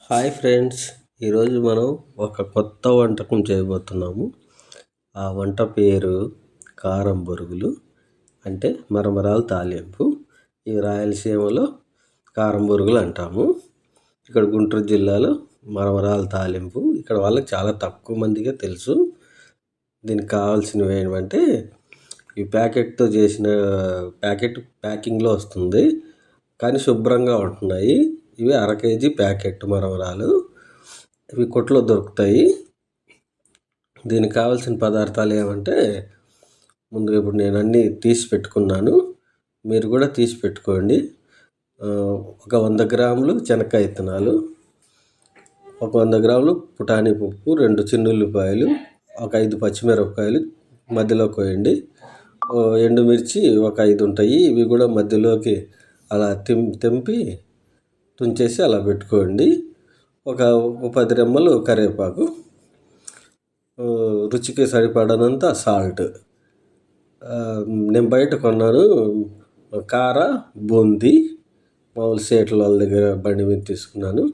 Hi friends, ఈరోజు మనం ఒక కొత్త వంటకం చేయబోతున్నాము. ఆ వంట పేరు కారం బొరుగులు, అంటే మరమరాలు తాలింపు. ఈ రాయలసీమలో కారం బొరుగులు అంటాము. ఇక్కడ గుంటూరు జిల్లాలో మరమరాలు తాలింపు. ఇక్కడ వాళ్ళకి చాలా తక్కువ మందిగా తెలుసు. దీనికి కావాల్సినవి ఏమంటే, ఈ ప్యాకెట్తో చేసిన ప్యాకింగ్లో వస్తుంది, కానీ శుభ్రంగా ఉంటున్నాయి. ఇవి 1/2 కేజీ ప్యాకెట్ మరమరాలు. ఇవి కొట్లో దొరుకుతాయి. దీనికి కావాల్సిన పదార్థాలు ఏమంటే, ముందుగా ఇప్పుడు నేను అన్నీ తీసి పెట్టుకున్నాను, మీరు కూడా తీసి పెట్టుకోండి. ఒక 100 గ్రాములు శనక్కాయ విత్తనాలు, ఒక 100 గ్రాములు పుటానీ పప్పు, 2 చిన్నుల్లిపాయలు, ఒక 5 పచ్చిమిరపకాయలు మధ్యలో కోయండి. ఎండుమిర్చి ఒక 5 ఉంటాయి, ఇవి కూడా మధ్యలోకి అలా తెంపి తుంచేసి అలా పెట్టుకోండి. ఒక 10 రెమ్మలు కరివేపాకు, రుచికి సరిపడనంత సాల్ట్. నేను బయట కొన్నాను కార బూందీ, మామూలు సేట్ల వాళ్ళ దగ్గర బండి మీద తీసుకున్నాను.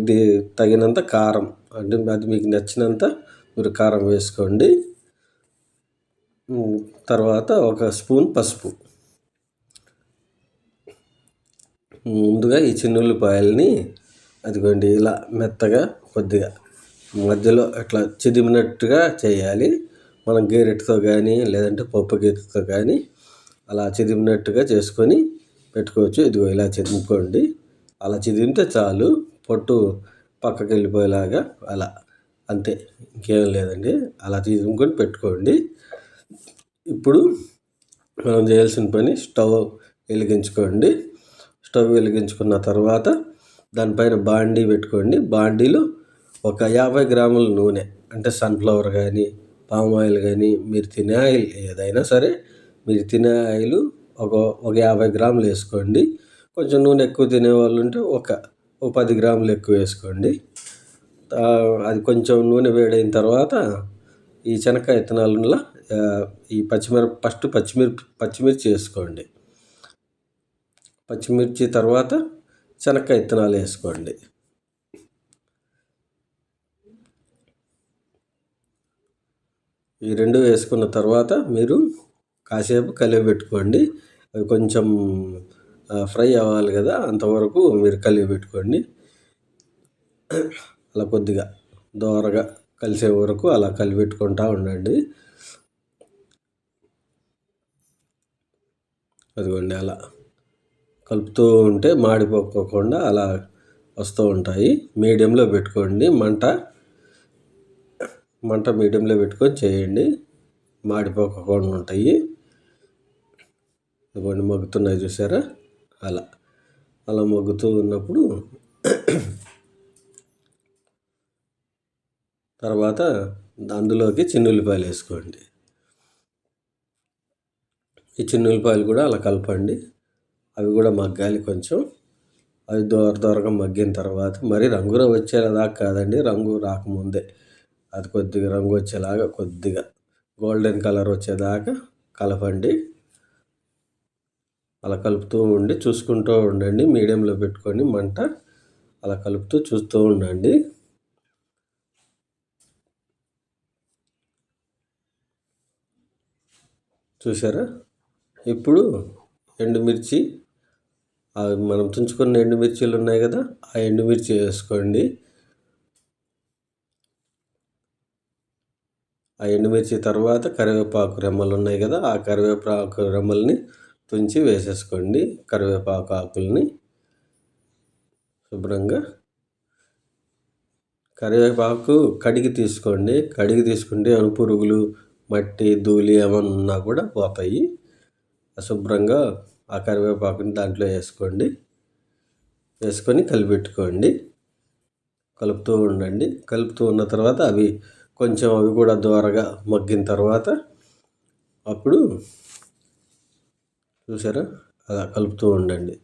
ఇది తగినంత కారం, అంటే అది మీకు నచ్చినంత మీరు కారం వేసుకోండి. తర్వాత ఒక స్పూన్ పసుపు. ముందుగా ఈ చిన్నుల్లిపాయలని అదిగోండి ఇలా మెత్తగా కొద్దిగా మధ్యలో అట్లా చిదిమినట్టుగా చేయాలి. మనం గేరెట్తో కానీ లేదంటే పప్పు గీతతో కానీ అలా చిదిమినట్టుగా చేసుకొని పెట్టుకోవచ్చు. ఇదిగో ఇలా చిదుముకోండి. అలా చిదిమితే చాలు, పొట్టు పక్కకి వెళ్ళిపోయేలాగా, అలా అంతే, ఇంకేం లేదండి. అలా చిదుముకొని పెట్టుకోండి. ఇప్పుడు మనం చేయాల్సిన పని, స్టవ్ వెలిగించుకోండి. స్టవ్ వెలిగించుకున్న తర్వాత దానిపైన బాండీ పెట్టుకోండి. బాండీలో ఒక 50 గ్రాముల నూనె, అంటే సన్ఫ్లవర్ కానీ పామ్ ఆయిల్ కానీ, మీరు తినే ఆయిల్ ఏదైనా సరే, మీరు తినే ఆయిల్ ఒక 50 గ్రాములు వేసుకోండి. కొంచెం నూనె ఎక్కువ తినేవాళ్ళు ఉంటే ఒక 10 గ్రాములు ఎక్కువ వేసుకోండి. అది కొంచెం నూనె వేడైన తర్వాత ఈ శనక్కాయ విత్తనాలలో ఈ ఫస్ట్ పచ్చిమిర్చి వేసుకోండి. పచ్చిమిర్చి తర్వాత శనక్కాయ విత్తనాలు వేసుకోండి. ఈ రెండు వేసుకున్న తర్వాత మీరు కాసేపు కలియబెట్టుకోండి. అవి కొంచెం ఫ్రై అవ్వాలి కదా, అంతవరకు మీరు కలియబెట్టుకోండి. అలా కొద్దిగా దోరగా కలిసే వరకు అలా కలిపెట్టుకుంటూ ఉండండి. అదిగోండి అలా కలుపుతూ ఉంటే మాడిపోకుండా అలా వస్తూ ఉంటాయి. మీడియంలో పెట్టుకోండి, మంట మీడియంలో పెట్టుకొని చేయండి, మాడిపోకుండా ఉంటాయి. ఇదిగోండి మగ్గుతున్నాయి, చూసారా? అలా మగ్గుతూ ఉన్నప్పుడు తర్వాత అందులోకి చిన్నుల్లిపాయలు వేసుకోండి. ఈ చిన్నుల్లిపాయలు కూడా అలా కలపండి. అవి కూడా మగ్గాలి కొంచెం. అవి దోరగా మగ్గిన తర్వాత, మరి రంగు వచ్చేదాకా కాదండి, రంగు రాకముందే అది కొద్దిగా రంగు వచ్చేలాగా, కొద్దిగా గోల్డెన్ కలర్ వచ్చేదాకా కలపండి. అలా కలుపుతూ ఉండి చూసుకుంటూ ఉండండి, మీడియంలో పెట్టుకొని మంట. అలా కలుపుతూ చూస్తూ ఉండండి. చూసారా? ఇప్పుడు ఎండుమిర్చి, మనం తుంచుకున్న ఎండుమిర్చీలు ఉన్నాయి కదా, ఆ ఎండుమిర్చి వేసుకోండి. ఆ ఎండుమిర్చి తర్వాత కరివేపాకు రెమ్మలు ఉన్నాయి కదా, ఆ కరివేపాకు రెమ్మల్ని తుంచి వేసేసుకోండి. కరివేపాకు ఆకుల్ని శుభ్రంగా, కరివేపాకు కడిగి తీసుకోండి. కడిగి తీసుకుంటే పురుగులు, మట్టి, ధూళి ఏమన్నా ఉన్నా కూడా పోతాయి. శుభ్రంగా ఆ కరివేపాకుని దాంట్లో వేసుకోండి. వేసుకొని కలిపెట్టుకోండి. కలుపుతూ ఉండండి. కలుపుతూ ఉన్న తర్వాత అవి కూడా దోరగా మగ్గిన తర్వాత, అప్పుడు చూసారా, అలా కలుపుతూ ఉండండి.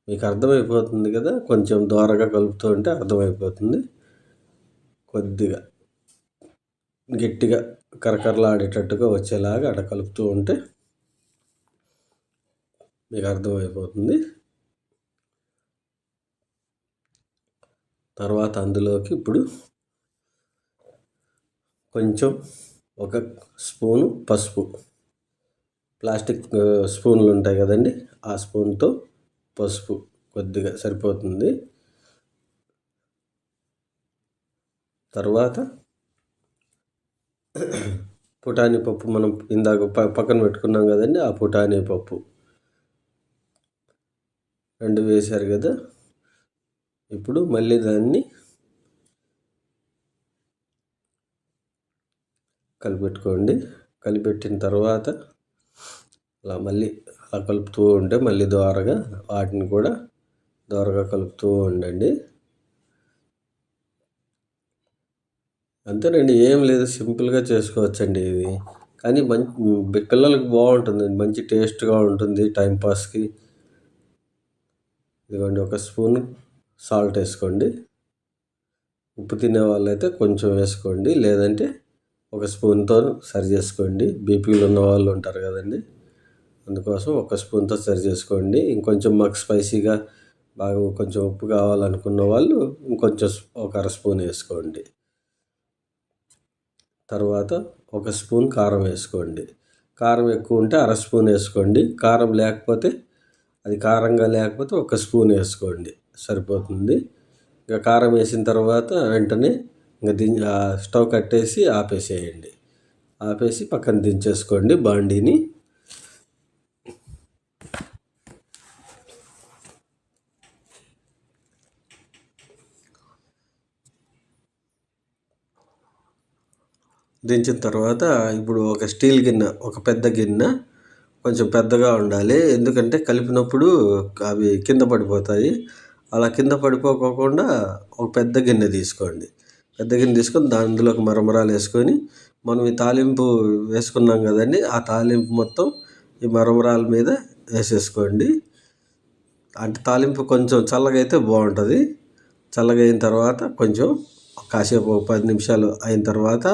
మీకు అర్థమైపోతుంది కదా, కొంచెం దోరగా కలుపుతూ ఉంటే అర్థమైపోతుంది. కొద్దిగా గట్టిగా కరకరలాడేటట్టుగా వచ్చేలాగా అలా కలుపుతూ ఉంటే మీకు అర్థమైపోతుంది. తర్వాత అందులోకి ఇప్పుడు కొంచెం ఒక స్పూను పసుపు, ప్లాస్టిక్ స్పూన్లు ఉంటాయి కదండి, ఆ స్పూన్తో పసుపు కొద్దిగా సరిపోతుంది. తర్వాత పుటానీ పప్పు మనం ఇందాక పక్కన పెట్టుకున్నాం కదండి, ఆ పుటానీ పప్పు 2 వేశారు కదా. ఇప్పుడు మళ్ళీ దాన్ని కలిపెట్టుకోండి. కలిపెట్టిన తర్వాత అలా మళ్ళీ అలా కలుపుతూ ఉంటే మళ్ళీ వాటిని కూడా దోరగా కలుపుతూ ఉండండి. అంతేనండి, ఏం లేదు, సింపుల్గా చేసుకోవచ్చండి ఇది. కానీ పిల్లలకు బాగుంటుంది, మంచి టేస్ట్గా ఉంటుంది టైంపాస్కి. ఇదిగోండి, ఒక స్పూన్ సాల్ట్ వేసుకోండి. ఉప్పు తినే వాళ్ళైతే కొంచెం వేసుకోండి, లేదంటే ఒక స్పూన్తో సరి చేసుకోండి. బీపీలు ఉన్న వాళ్ళు ఉంటారు కదండి, అందుకోసం ఒక స్పూన్తో సరి చేసుకోండి. ఇంకొంచెం మాకు స్పైసీగా బాగా కొంచెం ఉప్పు కావాలనుకున్న వాళ్ళు ఇంకొంచెం ఒక అర స్పూన్ వేసుకోండి. తర్వాత ఒక స్పూన్ కారం వేసుకోండి. కారం ఎక్కువ ఉంటే అర స్పూన్ వేసుకోండి. కారం లేకపోతే, అది కారంగా లేకపోతే ఒక స్పూన్ వేసుకోండి, సరిపోతుంది. ఇక కారం వేసిన తర్వాత వెంటనే ఇంకా స్టవ్ కట్టేసి ఆపేసేయండి. ఆపేసి పక్కన దించేసుకోండి బాండీని. దించిన తర్వాత ఇప్పుడు ఒక స్టీల్ గిన్నె, ఒక పెద్ద గిన్నె, కొంచెం పెద్దగా ఉండాలి, ఎందుకంటే కలిపినప్పుడు అవి కింద పడిపోతాయి. అలా కింద పడిపోకుండా ఒక పెద్ద గిన్నె తీసుకోండి. పెద్ద గిన్నె తీసుకొని అందులోకి మరమరాలు వేసుకొని, మనం ఈ తాలింపు వేసుకున్నాం కదండి, ఆ తాలింపు మొత్తం ఈ మరమరాల మీద వేసేసుకోండి. అంటే తాలింపు కొంచెం చల్లగా అయితే బాగుంటుంది. చల్లగా అయిన తర్వాత కొంచెం కాసేపు 10 నిమిషాలు అయిన తర్వాత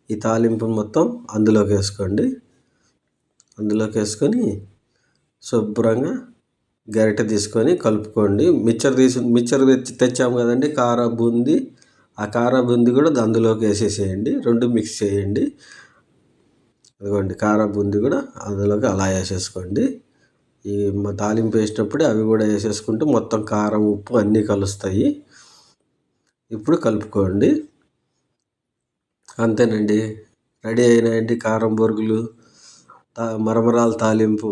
ఈ తాలింపు మొత్తం అందులోకి వేసుకోండి. అందులోకి వేసుకొని శుభ్రంగా గరిటె తీసుకొని కలుపుకోండి. మిక్చర్ తెచ్చాము కదండి, కార బూందీ, ఆ కార బూందీ కూడా అందులోకి వేసేసేయండి. 2 మిక్స్ చేయండి. అదిగోండి, కార బూందీ కూడా అందులోకి అలా వేసేసుకోండి. ఈ తాలింపు వేసేటప్పుడే అవి కూడా వేసేసుకుంటే మొత్తం కారం ఉప్పు అన్నీ కలుస్తాయి. ఇప్పుడు కలుపుకోండి. అంతేనండి, రెడీ అయినాయండి కారం బొరుగులు, మరమరాల తాలింపు.